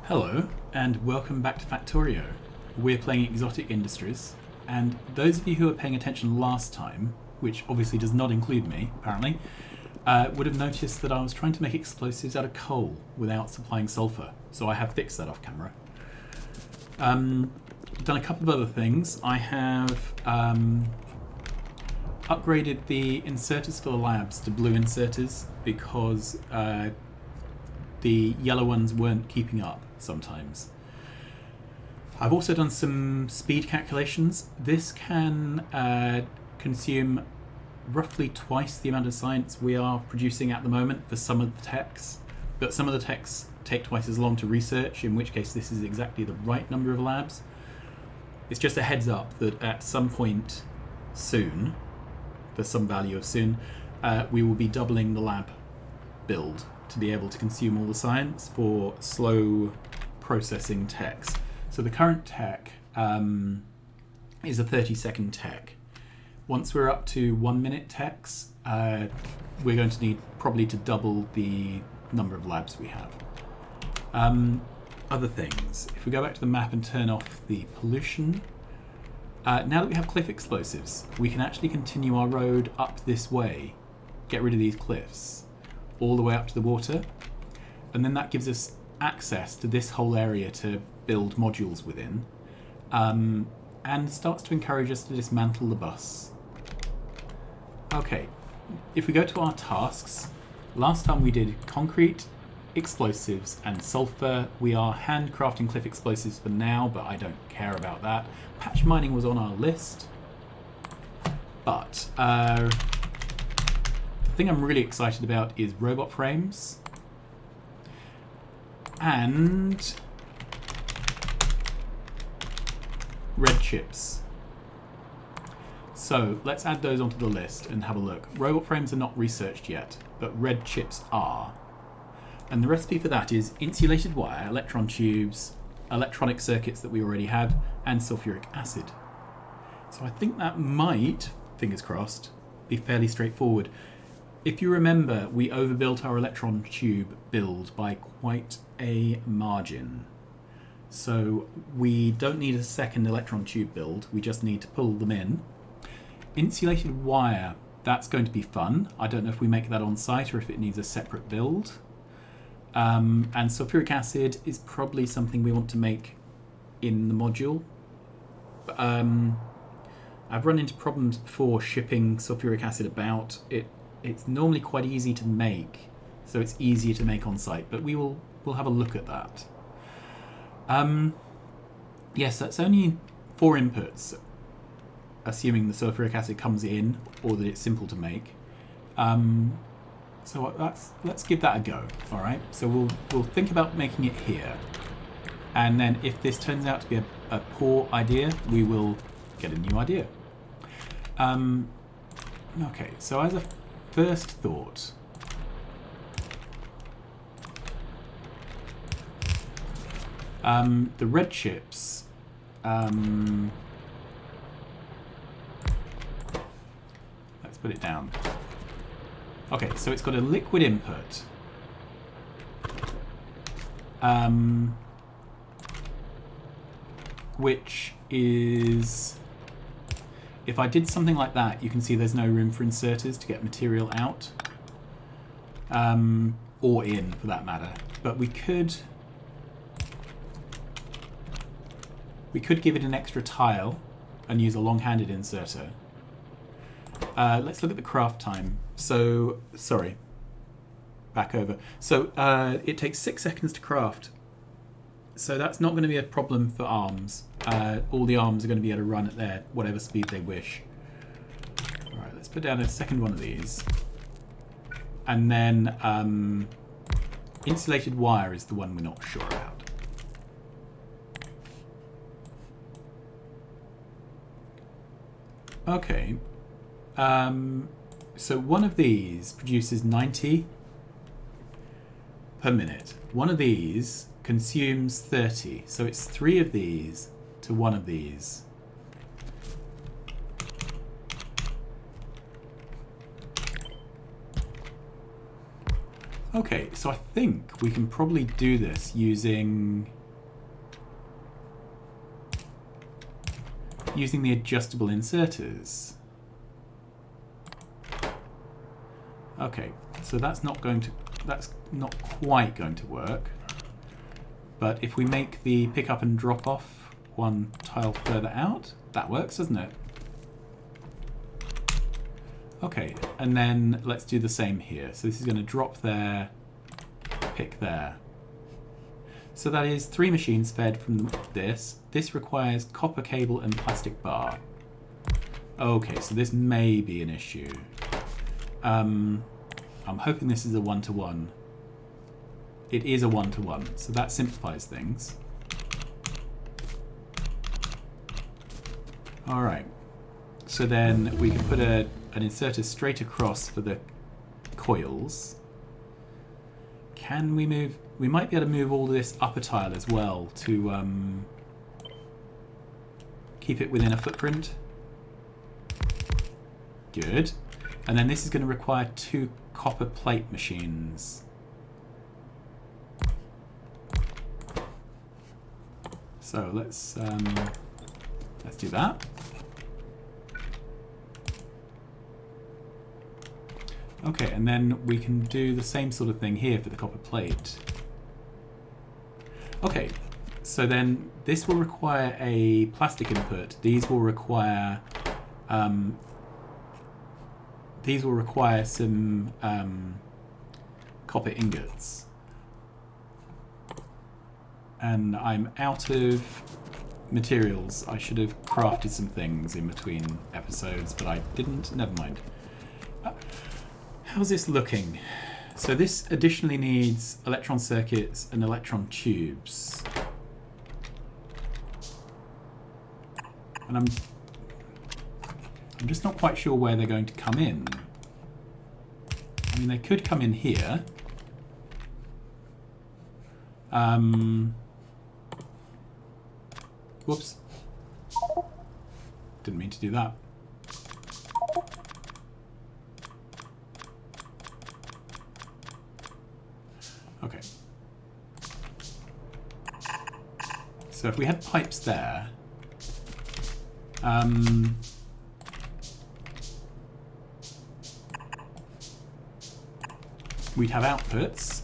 Hello, and welcome back to Factorio. We're playing Exotic Industries, and those of you who were paying attention last time, which obviously does not include me, apparently, would have noticed that I was trying to make explosives out of coal without supplying sulfur, so I have fixed that off camera. Done a couple of other things. I have upgraded the inserters for the labs to blue inserters because the yellow ones weren't keeping up sometimes. I've also done some speed calculations. This can consume roughly twice the amount of science we are producing at the moment for some of the techs, but some of the techs take twice as long to research, in which case this is exactly the right number of labs. It's just a heads up that at some point soon, for some value of soon, we will be doubling the lab build to be able to consume all the science for slow processing techs. So the current tech is a 30-second tech. Once we're up to 1-minute techs, we're going to need probably to double the number of labs we have. Other things, if we go back to the map and turn off the pollution, now that we have cliff explosives, we can actually continue our road up this way, get rid of these cliffs, all the way up to the water, and then that gives us access to this whole area to build modules within, and starts to encourage us to dismantle the bus. Okay, if we go to our tasks, last time we did concrete, explosives, and sulfur. We are handcrafting cliff explosives for now, but I don't care about that. Patch mining was on our list, but the thing I'm really excited about is robot frames and red chips. So let's add those onto the list and have a look. Robot frames are not researched yet, but red chips are. And the recipe for that is insulated wire, electron tubes, electronic circuits that we already have, and sulfuric acid. So I think that might, fingers crossed, be fairly straightforward. If you remember, we overbuilt our electron tube build by quite a margin. So we don't need a second electron tube build, we just need to pull them in. Insulated wire, that's going to be fun. I don't know if we make that on site or if it needs a separate build. And sulfuric acid is probably something we want to make in the module. I've run into problems before shipping sulfuric acid about. It's normally quite easy to make, so it's easier to make on site, but we'll have a look at that. Yes, that's only 4 inputs, assuming the sulfuric acid comes in or that it's simple to make. So let's give that a go. All right. So we'll think about making it here, and then if this turns out to be a poor idea, we will get a new idea. Okay. So as a first thought, the red chips. Let's put it down. Okay, so it's got a liquid input. Which is, if I did something like that, you can see there's no room for inserters to get material out. Or in, for that matter. But we could give it an extra tile and use a long-handed inserter. Let's look at the craft time. So, sorry, back over. So it takes 6 seconds to craft. So that's not going to be a problem for arms. All the arms are going to be able to run at their whatever speed they wish. All right, let's put down a second one of these. And then insulated wire is the one we're not sure about. Okay. So one of these produces 90 per minute. One of these consumes 30. So it's 3 of these to 1 of these. Okay, so I think we can probably do this using the adjustable inserters. Okay, so that's not quite going to work. But if we make the pick up and drop off one tile further out, that works, doesn't it? Okay, and then let's do the same here. So this is going to drop there, pick there. So that is 3 machines fed from this. This requires copper cable and plastic bar. Okay, so this may be an issue. I'm hoping this is a 1-to-1. It is a 1-to-1, so that simplifies things. Alright, so then we can put an inserter straight across for the coils. Can we move? We might be able to move all this upper tile as well to keep it within a footprint. Good. And then this is going to require 2 copper plate machines. So let's do that. Okay, and then we can do the same sort of thing here for the copper plate. Okay, so then this will require a plastic input. These will require some copper ingots. And I'm out of materials. I should have crafted some things in between episodes, but I didn't. Never mind. How's this looking? So this additionally needs electron circuits and electron tubes. And I'm just not quite sure where they're going to come in. I mean, they could come in here. Whoops. Didn't mean to do that. Okay. So if we had pipes there, we'd have outputs,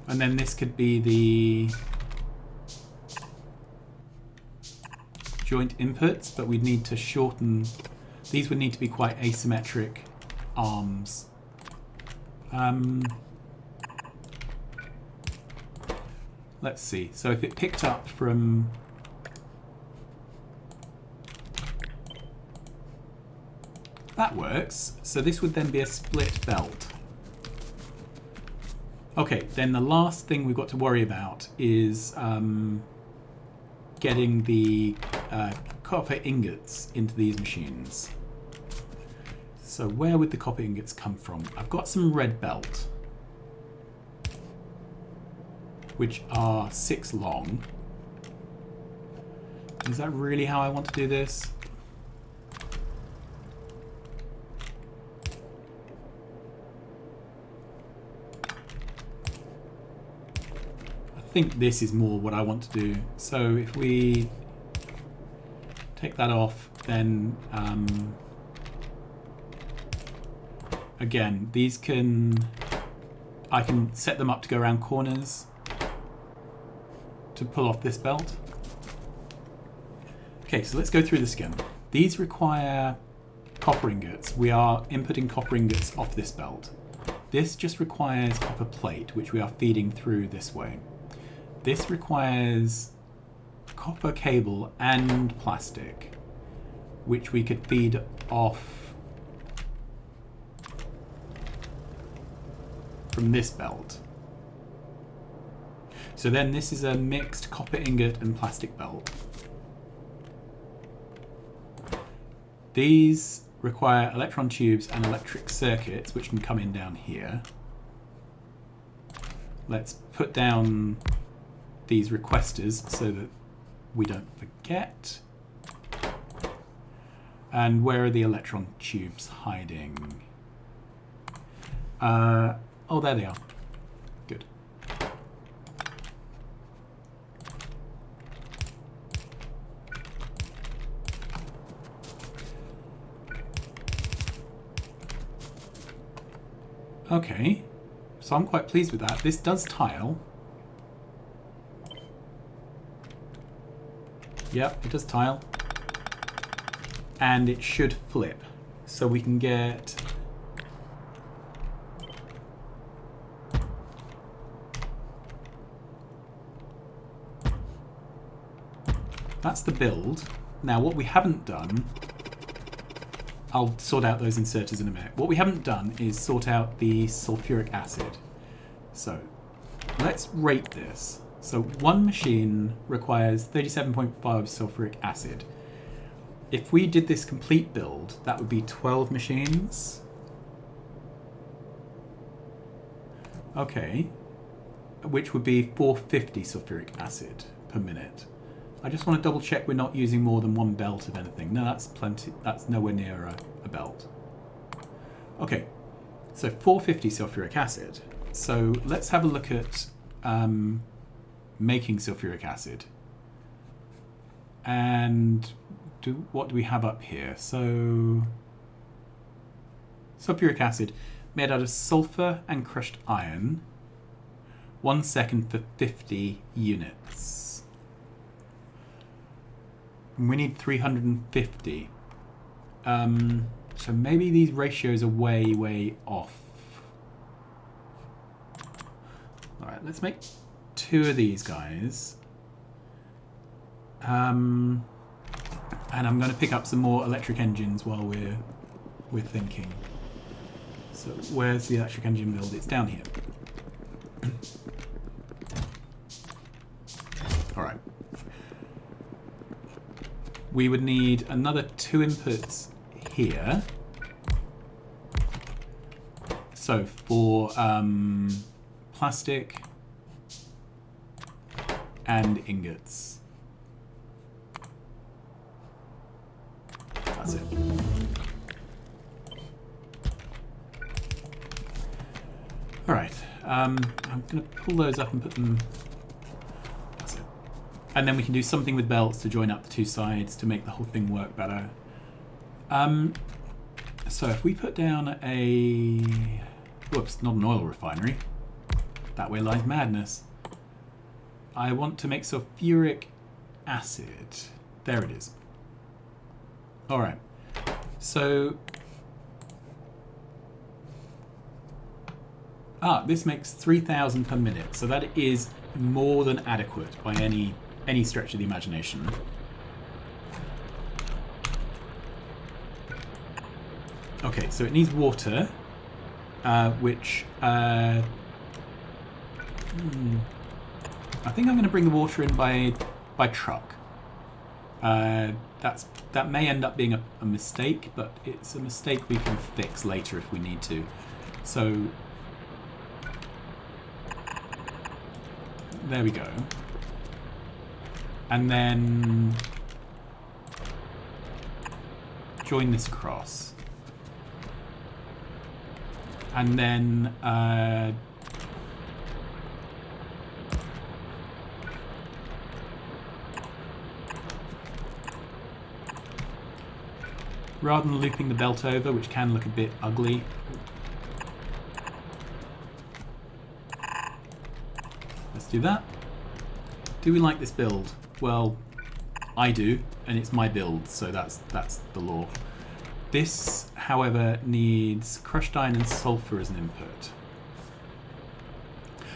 and then this could be the joint inputs, but we'd need to shorten. These would need to be quite asymmetric arms. Let's see. So if it picked up from that works. So this would then be a split belt. Okay, then the last thing we've got to worry about is getting the copper ingots into these machines. So where would the copper ingots come from? I've got some red belt, which are 6 long. Is that really how I want to do this? I think this is more what I want to do. So if we take that off, then again, these I can set them up to go around corners to pull off this belt. Okay, so let's go through this again. These require copper ingots. We are inputting copper ingots off this belt. This just requires copper plate, which we are feeding through this way. This requires copper cable and plastic, which we could feed off from this belt. So then this is a mixed copper ingot and plastic belt. These require electron tubes and electric circuits, which can come in down here. Let's put down these requesters so that we don't forget. And where are the electron tubes hiding? Oh, there they are. Good. Okay, so I'm quite pleased with that. This does tile. Yep, it does tile. And it should flip. So we can get... That's the build. Now what we haven't done... I'll sort out those inserters in a minute. What we haven't done is sort out the sulfuric acid. So let's rate this. So one machine requires 37.5 sulfuric acid. If we did this complete build, that would be 12 machines. Okay. Which would be 450 sulfuric acid per minute. I just want to double check we're not using more than one belt of anything. No, that's plenty. That's nowhere near a belt. Okay, so 450 sulfuric acid. So let's have a look at making sulfuric acid. And what do we have up here? So sulfuric acid made out of sulfur and crushed iron. 1 second for 50 units. And we need 350. So maybe these ratios are way, way off. Alright, let's make 2 of these guys. And I'm going to pick up some more electric engines while we're thinking. So where's the electric engine build? It's down here. Alright. We would need another 2 inputs here. So for plastic and ingots. That's it. Alright, I'm going to pull those up and put them... That's it. And then we can do something with belts to join up the 2 sides to make the whole thing work better. So if we put down a... Whoops, not an oil refinery. That way lies madness. I want to make sulfuric acid. There it is. Alright, so... this makes 3,000 per minute, so that is more than adequate by any stretch of the imagination. Okay, so it needs water, which... I think I'm going to bring the water in by truck. That may end up being a mistake, but it's a mistake we can fix later if we need to. So there we go. And then join this across. And then rather than looping the belt over, which can look a bit ugly. Let's do that. Do we like this build? Well, I do, and it's my build, so that's the law. This, however, needs crushed iron and sulfur as an input.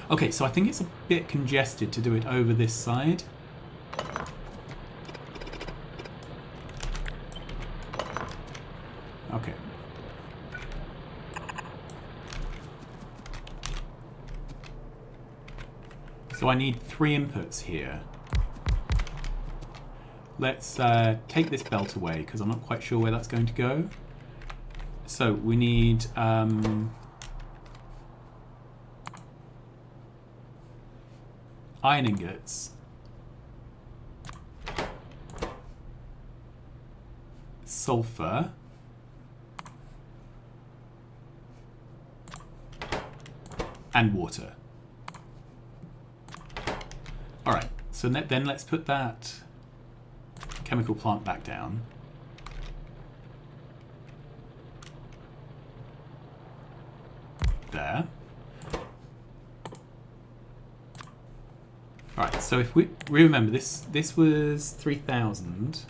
Okay, so I think it's a bit congested to do it over this side. Okay. So I need 3 inputs here. Let's take this belt away because I'm not quite sure where that's going to go. So we need iron ingots, sulfur, and water. All right, so then let's put that chemical plant back down. There. All right, so if we remember this was 3,000,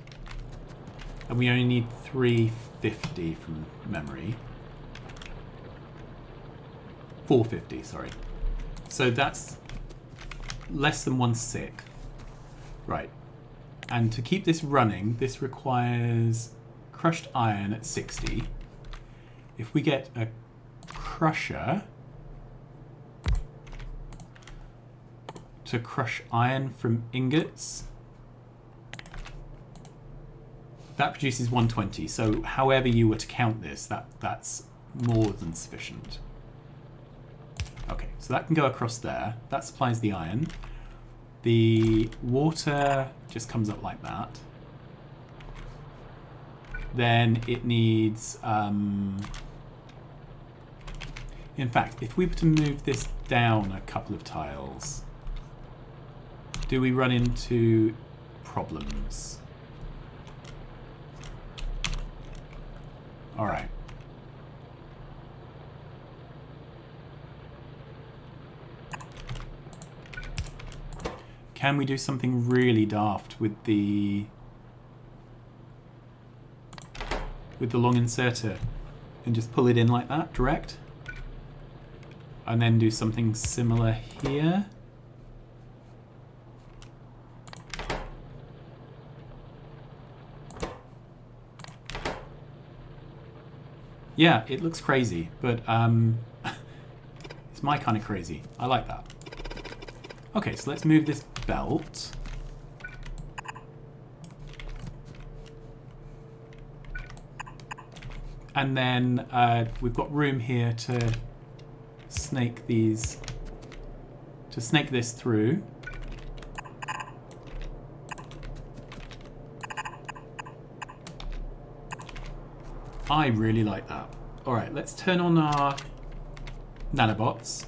and we only need 350 from memory. 450, sorry. So that's less than 1/6. Right. And to keep this running, this requires crushed iron at 60. If we get a crusher to crush iron from ingots, that produces 120. So however you were to count this, that's more than sufficient. Okay, so that can go across there. That supplies the iron. The water just comes up like that. Then it needs... in fact, if we were to move this down a couple of tiles, do we run into problems? All right. Can we do something really daft with the long inserter and just pull it in like that, direct? And then do something similar here? Yeah, it looks crazy, but it's my kind of crazy. I like that. Okay, so let's move this belt. And then we've got room here to snake this through. I really like that. All right, let's turn on our nanobots.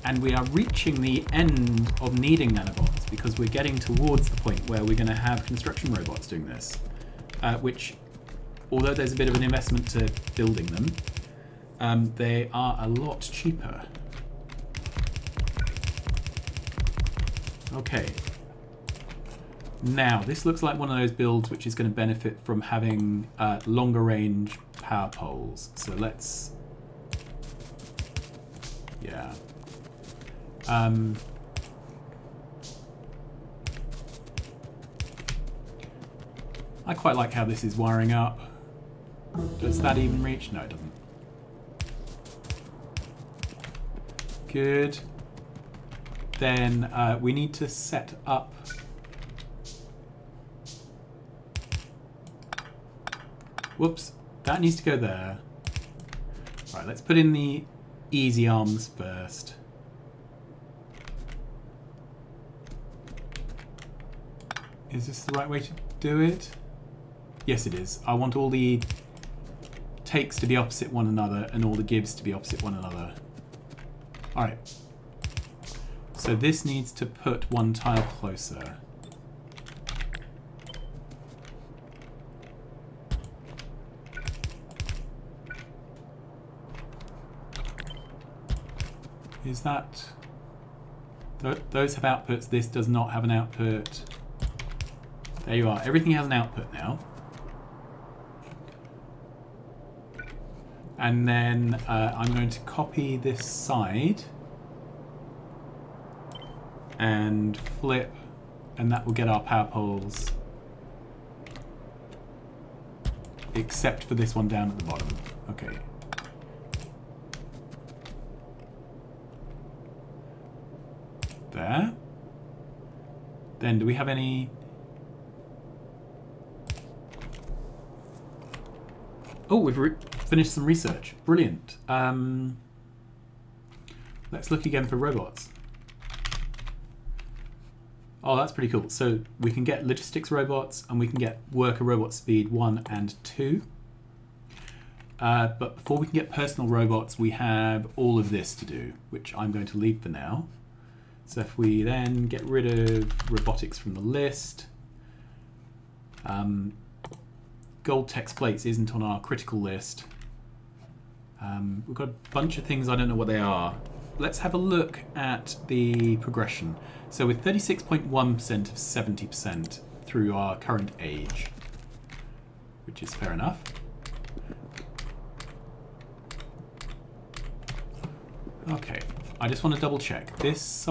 And we are reaching the end of needing nanobots because we're getting towards the point where we're going to have construction robots doing this, which, although there's a bit of an investment to building them, they are a lot cheaper. Okay. Now, this looks like one of those builds which is going to benefit from having longer range power poles. So let's... yeah. I quite like how this is wiring up. Does that even reach? No, it doesn't. Good. Then we need to set up... whoops, that needs to go there. Right, let's put in the easy arms first. Is this the right way to do it? Yes, it is. I want all the takes to be opposite one another and all the gives to be opposite one another. Alright. So this needs to put one tile closer. Is that... those have outputs, this does not have an output. There you are. Everything has an output now. And then I'm going to copy this side and flip, and that will get our power poles, except for this one down at the bottom. Okay. There. Then do we have any... oh, we've finished some research. Brilliant. Let's look again for robots. Oh, that's pretty cool. So we can get logistics robots and we can get worker robot speed 1 and 2. But before we can get personal robots, we have all of this to do, which I'm going to leave for now. So if we then get rid of robotics from the list, gold text plates isn't on our critical list. We've got a bunch of things, I don't know what they are. Let's have a look at the progression. So with 36.1% of 70% through our current age, which is fair enough. Okay, I just want to double check. This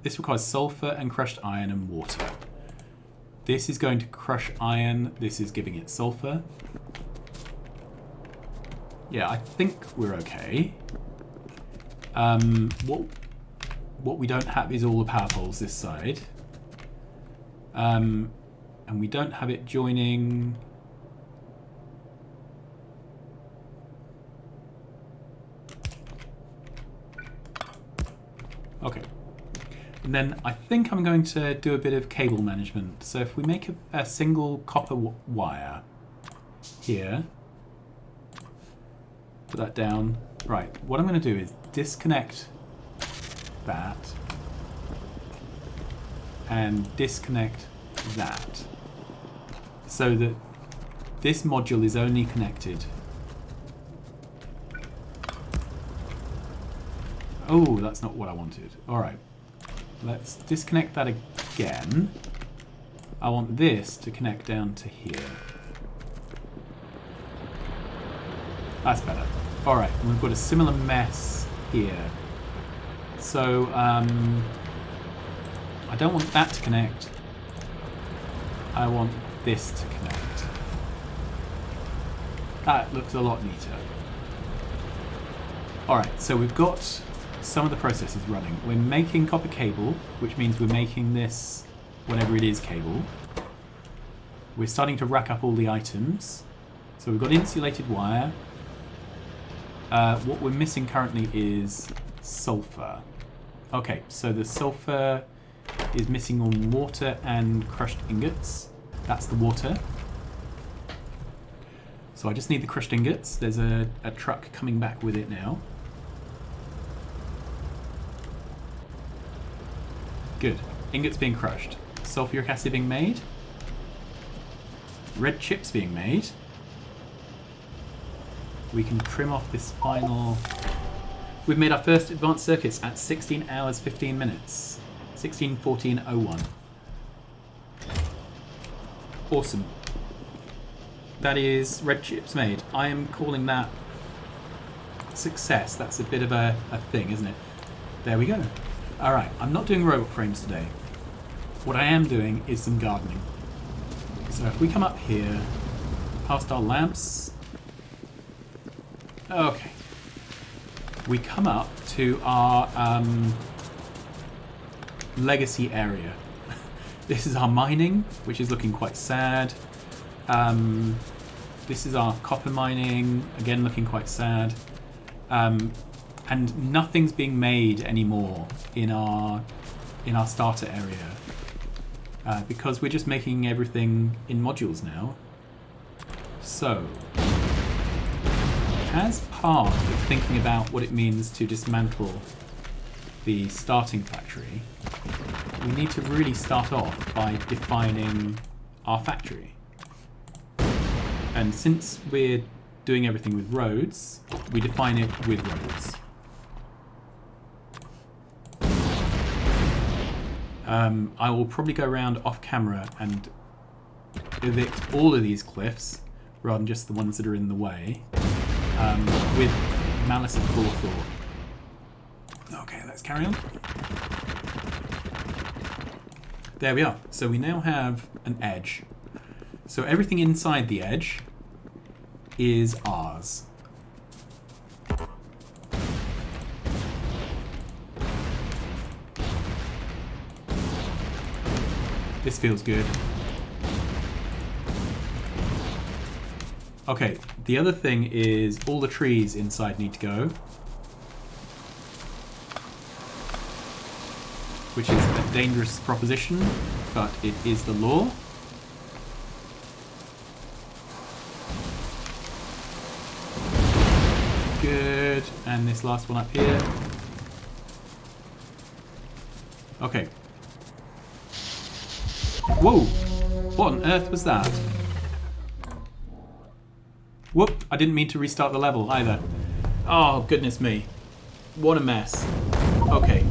requires sulfur and crushed iron and water. This is going to crush iron, this is giving it sulfur. Yeah, I think we're okay. What we don't have is all the power poles this side. And we don't have it joining... Okay. And then I think I'm going to do a bit of cable management. So if we make a single copper wire here, put that down. Right, what I'm going to do is disconnect that and disconnect that so that this module is only connected. Oh, that's not what I wanted. All right, let's disconnect that again. I want this to connect down to here. That's better. All right, and we've got a similar mess here. So I don't want that to connect. I want this to connect. That looks a lot neater. All right, so we've got some of the processes running. We're making copper cable, which means we're making this, whatever it is, cable. We're starting to rack up all the items. So we've got insulated wire. What we're missing currently is sulfur. Okay, so the sulfur is missing on water and crushed ingots. That's the water. So I just need the crushed ingots. There's a truck coming back with it now. Good. Ingots being crushed. Sulfuric acid being made. Red chips being made. We can trim off this final... We've made our first advanced circuits at 16 hours 15 minutes. 16:14:01. Awesome. That is red chips made. I am calling that success. That's a bit of a thing, isn't it? There we go. Alright, I'm not doing robot frames today. What I am doing is some gardening. So if we come up here, past our lamps... Okay. We come up to our legacy area. This is our mining, which is looking quite sad. This is our copper mining, again looking quite sad. And nothing's being made anymore in our starter area because we're just making everything in modules now. So, as part of thinking about what it means to dismantle the starting factory, we need to really start off by defining our factory. And since we're doing everything with roads, we define it with roads. I will probably go around off camera and evict all of these cliffs rather than just the ones that are in the way with malice of forethought. Okay, let's carry on. There we are. So we now have an edge. So everything inside the edge is ours. This feels good. Okay, the other thing is all the trees inside need to go. Which is a dangerous proposition, but it is the law. good. And this last one up here. Okay. Whoa! What on earth was that? Whoop! I didn't mean to restart the level either. Oh, goodness me. What a mess. Okay.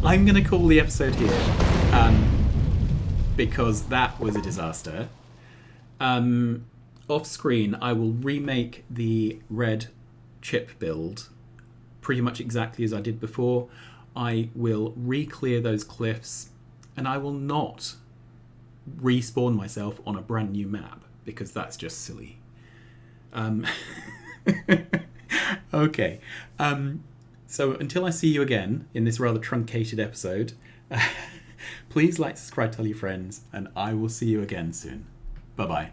I'm going to call the episode here because that was a disaster. Off screen, I will remake the red chip build pretty much exactly as I did before. I will re-clear those cliffs, and I will not respawn myself on a brand new map because that's just silly. Okay. So until I see you again in this rather truncated episode, please like, subscribe, tell your friends, and I will see you again soon. Bye-bye.